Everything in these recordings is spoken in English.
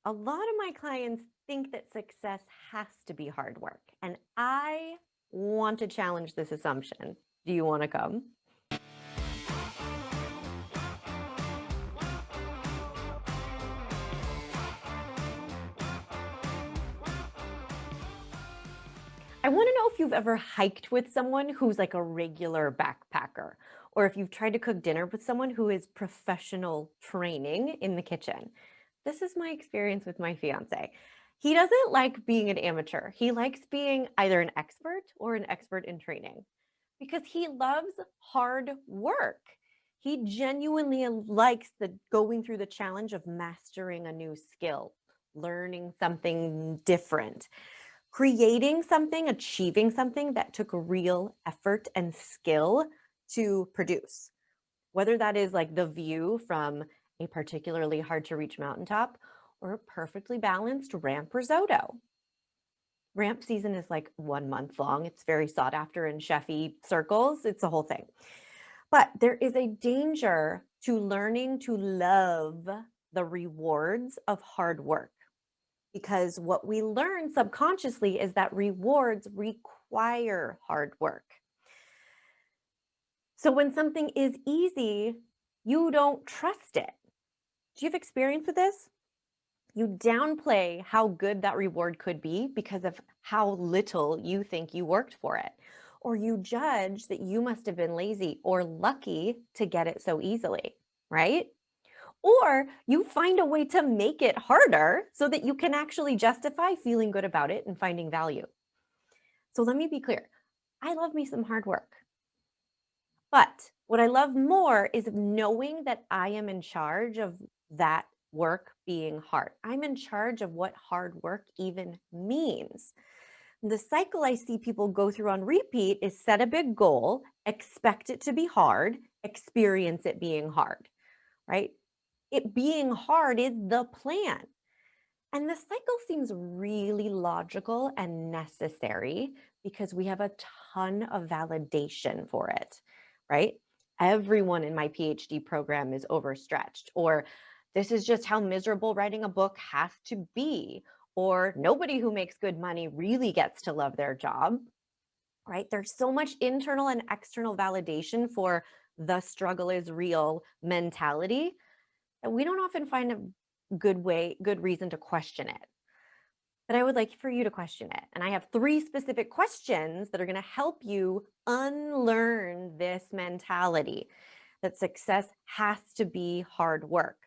A lot of my clients think that success has to be hard work, and I want to challenge this assumption. Do you want to come? I want to know if you've ever hiked with someone who's like a regular backpacker, or if you've tried to cook dinner with someone who is professional training in the kitchen. This is my experience with my fiance. He doesn't like being an amateur. He likes being either an expert or an expert in training because he loves hard work. He genuinely likes the going through the challenge of mastering a new skill, learning something different, creating something, achieving something that took real effort and skill to produce. Whether that is like the view from a particularly hard to reach mountaintop or a perfectly balanced ramp risotto. Ramp season is like 1 month long. It's very sought after in chefy circles. It's a whole thing. But there is a danger to learning to love the rewards of hard work, because what we learn subconsciously is that rewards require hard work. So when something is easy, you don't trust it. Do you have experience with this? You downplay how good that reward could be because of how little you think you worked for it. Or you judge that you must have been lazy or lucky to get it so easily, right? Or you find a way to make it harder so that you can actually justify feeling good about it and finding value. So let me be clear. I love me some hard work. But what I love more is knowing that I am in charge of that work being hard. I'm in charge of what hard work even means. The cycle I see people go through on repeat is set a big goal, expect it to be hard, experience it being hard, right? It being hard is the plan. And the cycle seems really logical and necessary because we have a ton of validation for it, right? Everyone in my PhD program is overstretched, or this is just how miserable writing a book has to be, or nobody who makes good money really gets to love their job, right? There's so much internal and external validation for the struggle is real mentality that we don't often find a good reason to question it. But I would like for you to question it. And I have 3 specific questions that are going to help you unlearn this mentality that success has to be hard work.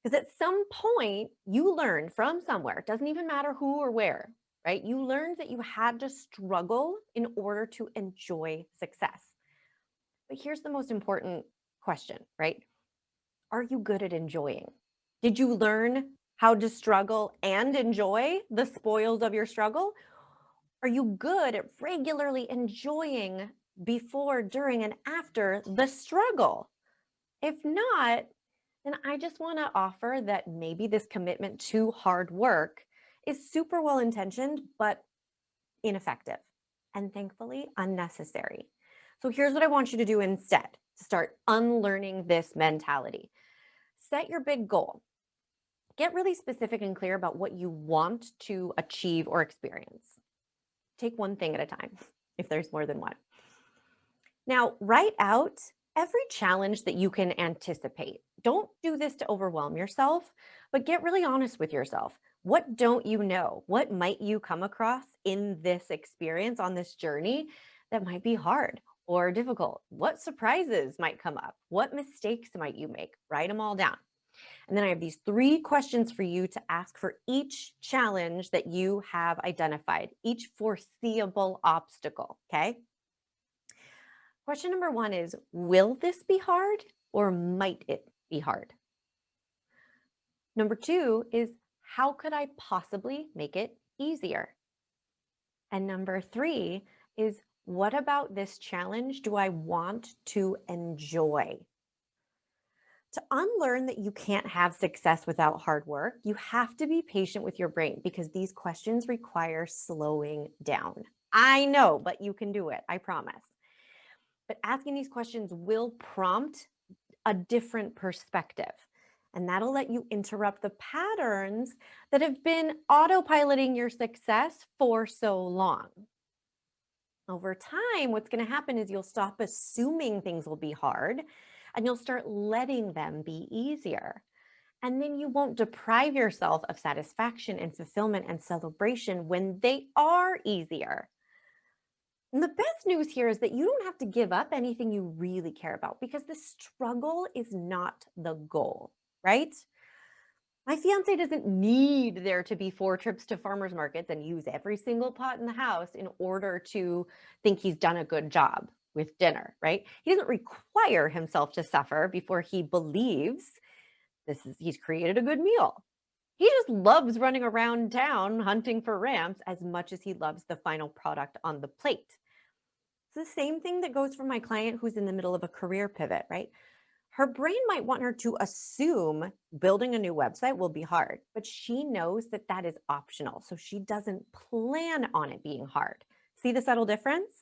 Because at some point, you learned from somewhere, it doesn't even matter who or where, right? You learned that you had to struggle in order to enjoy success. But here's the most important question, right? Are you good at enjoying? Did you learn how to struggle and enjoy the spoils of your struggle? Are you good at regularly enjoying before, during, and after the struggle? If not, then I just want to offer that maybe this commitment to hard work is super well intentioned, but ineffective and thankfully unnecessary. So here's what I want you to do instead to start unlearning this mentality. Set your big goal. Get really specific and clear about what you want to achieve or experience. Take one thing at a time, if there's more than one. Now, write out every challenge that you can anticipate. Don't do this to overwhelm yourself, but get really honest with yourself. What don't you know? What might you come across in this experience, on this journey, that might be hard or difficult? What surprises might come up? What mistakes might you make? Write them all down. And then I have these 3 questions for you to ask for each challenge that you have identified, each foreseeable obstacle, okay? Question number 1 is, will this be hard or might it be hard? Number 2 is, how could I possibly make it easier? And number 3 is, what about this challenge do I want to enjoy? To unlearn that you can't have success without hard work, you have to be patient with your brain because these questions require slowing down. I know, but you can do it, I promise. But asking these questions will prompt a different perspective. And that'll let you interrupt the patterns that have been autopiloting your success for so long. Over time, what's going to happen is you'll stop assuming things will be hard and you'll start letting them be easier. And then you won't deprive yourself of satisfaction and fulfillment and celebration when they are easier. And the best news here is that you don't have to give up anything you really care about because the struggle is not the goal, right? My fiance doesn't need there to be 4 trips to farmers markets and use every single pot in the house in order to think he's done a good job with dinner, right? He doesn't require himself to suffer before he believes he's created a good meal. He just loves running around town hunting for ramps as much as he loves the final product on the plate. It's the same thing that goes for my client who's in the middle of a career pivot, right? Her brain might want her to assume building a new website will be hard, but she knows that that is optional. So she doesn't plan on it being hard. See the subtle difference?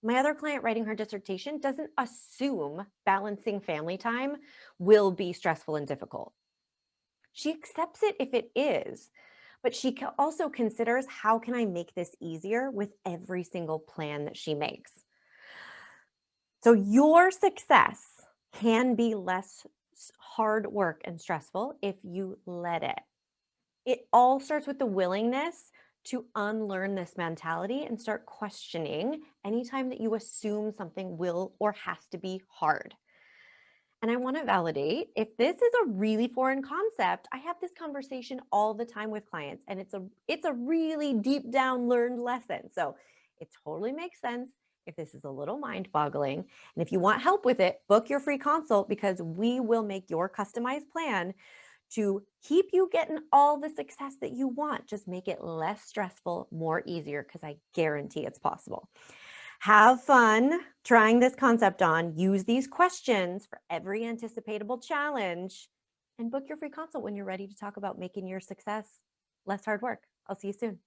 My other client writing her dissertation doesn't assume balancing family time will be stressful and difficult. She accepts it if it is, but she also considers, how can I make this easier with every single plan that she makes? So your success can be less hard work and stressful if you let it. It all starts with the willingness to unlearn this mentality and start questioning anytime that you assume something will or has to be hard. And I want to validate, if this is a really foreign concept, I have this conversation all the time with clients, and it's a really deep down learned lesson. So it totally makes sense if this is a little mind-boggling. And if you want help with it, book your free consult, because we will make your customized plan to keep you getting all the success that you want. Just make it less stressful, more easier, because I guarantee it's possible. Have fun trying this concept on. Use these questions for every anticipatable challenge, and book your free consult when you're ready to talk about making your success less hard work. I'll see you soon.